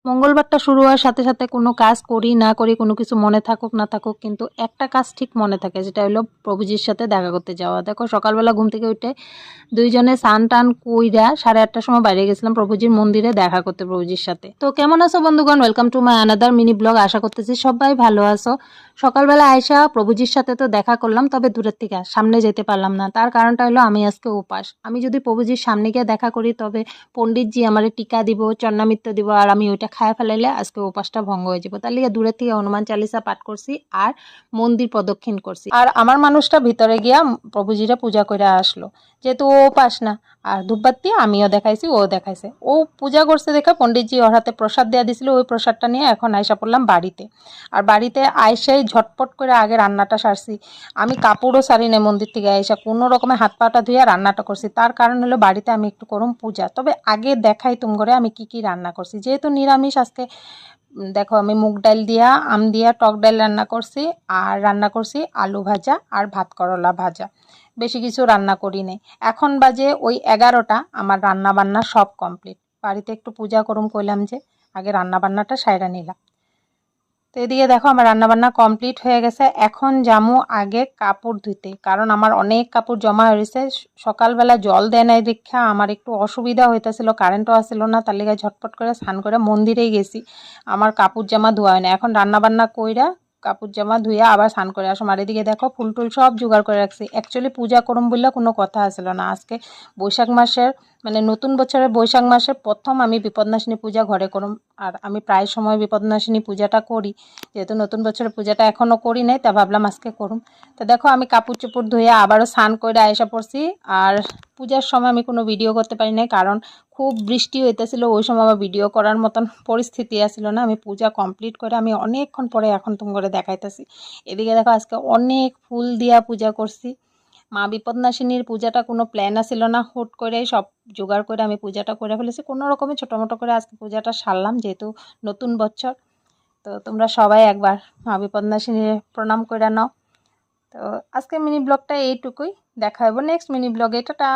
মঙ্গলবারটা শুরু হওয়ার সাথে সাথে কোনো কাজ করি না করি, কোনো কিছু মনে থাকুক না থাকুক, কিন্তু একটা কাজ ঠিক মনে থাকে, যেটা হলো প্রভুজির সাথে দেখা করতে যাওয়া। দেখো সকালবেলা ঘুম থেকে উঠে দুইজনে স্নান টান কইরা 8:30টার সময় বাইরে গেছিলাম প্রভুজির মন্দিরে দেখা করতে প্রভুজির সাথে। তো কেমন আছো বন্ধুগণ, welcome to my another mini blog. আশা করতেছি সবাই ভালো আছো। সকালবেলা আয়সা প্রভুজির সাথে তো দেখা করলাম, তবে দূরের থেকে, সামনে যেতে পারলাম না। তার কারণটা হলো আমি আজকে উপাস। আমি যদি প্রভুজির সামনে গিয়ে দেখা করি, তবে পণ্ডিতজি আমারে টিকা দিব, চন্নামিত্র দিব, আর আমি ওইটা খায় ফেলাইলে আজকে উপাসটা ভঙ্গ হয়ে যাবো। তার লিগে দূরের থেকে হনুমান চালিসা পাঠ করছি আর মন্দির প্রদক্ষিণ করছি। আর আমার মানুষটা ভিতরে গিয়া প্রভুজিরা পূজা করে আসলো, যেহেতু ও উপাস না। আর ধূপবাতি আমিও দেখাইছি, ও দেখাইছে। ও পূজা করছে দেখে পণ্ডিতজি ওর হাতে প্রসাদ দেওয়া দিছিল, ওই প্রসাদটা নিয়ে এখন আয়সা পড়লাম বাড়িতে। আর বাড়িতে আয়সাই ঝটপট করে আগে রান্নাটা সারছি। আমি কাপড়ও সারি না, মন্দির থেকে আয়সা কোনো রকমে হাত পাটা ধুয়ে রান্নাটা করছি। তার কারণ হলো বাড়িতে আমি একটু করুম পূজা। তবে আগে দেখাই তুম করে আমি কি কি রান্না করছি, যেহেতু নিরামিষ আজকে। দেখো আমি মুগ ডাল দিয়া, আম দিয়া টক ডাল রান্না করছি, আর রান্না করছি আলু ভাজা আর ভাত করলা ভাজা। বেশি কিছু রান্না করি নাই। এখন বাজে ওই 11টা, আমার রান্না বান্না সব কমপ্লিট। বাড়িতে একটু পূজা করুম কইলাম যে, আগে রান্না বান্নাটা সাইরা নিলাম। তো এদিকে দেখো আমার রান্নাবান্না কমপ্লিট হয়ে গেছে। এখন যামু আগে কাপড় ধুতে, কারণ আমার অনেক কাপড় জমা হয়েছে। সকালবেলা জল দেয় নাই দেখা আমার একটু অসুবিধা হইতেছিল, কারেন্টও আসছিল না। তার লিগে ঝটপট করে স্নান করে মন্দিরেই গেছি। আমার কাপড় জামা ধোয়া হয় না। এখন রান্নাবান্না কইরা কাপড় জামা ধুইয়া আবার স্নান করে আসো। আর এদিকে দেখো ফুল টুল সব জোগাড় করে রাখছি। অ্যাকচুয়ালি পূজা করুম বললে কোনো কথা আসছিল না। আজকে বৈশাখ মাসের, মানে নতুন বছরের বৈশাখ মাসের প্রথম আমি বিপদনাশিনী পূজা ঘরে করুম। আর আমি প্রায় সময় বিপদনাশিনী পূজাটা করি, যেহেতু নতুন বছরের পূজাটা এখনও করি নাই, তা ভাবলাম আজকে করুম। তো দেখো আমি কাপড় চোপড় ধুয়ে আবারও স্নান করে আয়সা পড়ছি। আর পূজার সময় আমি কোনো ভিডিও করতে পারি নাই, কারণ খুব বৃষ্টি হইতেছিল। ওই সময় আমার ভিডিও করার মতন পরিস্থিতি আসছিল না। আমি পূজা কমপ্লিট করে আমি অনেকক্ষণ পরে এখন তুমি করে দেখাইতেছি। এদিকে দেখো আজকে অনেক ফুল দিয়া পূজা করছি। মা বিপদনাশিনীর পূজাটা কোনো প্ল্যান আসছিল না, হুট করে সব জোগাড় করে আমি পূজাটা করে ফেলেছি। কোনো রকমে ছোটো মোটো করে আজকে পূজাটা সারলাম, যেহেতু নতুন বছর। তো তোমরা সবাই একবার মা বিপদনাশিনীর প্রণাম করে নাও। তো আজকে মিনি ব্লগটা এইটুকুই। দেখা হবে নেক্সট মিনি ব্লগে। টাটা।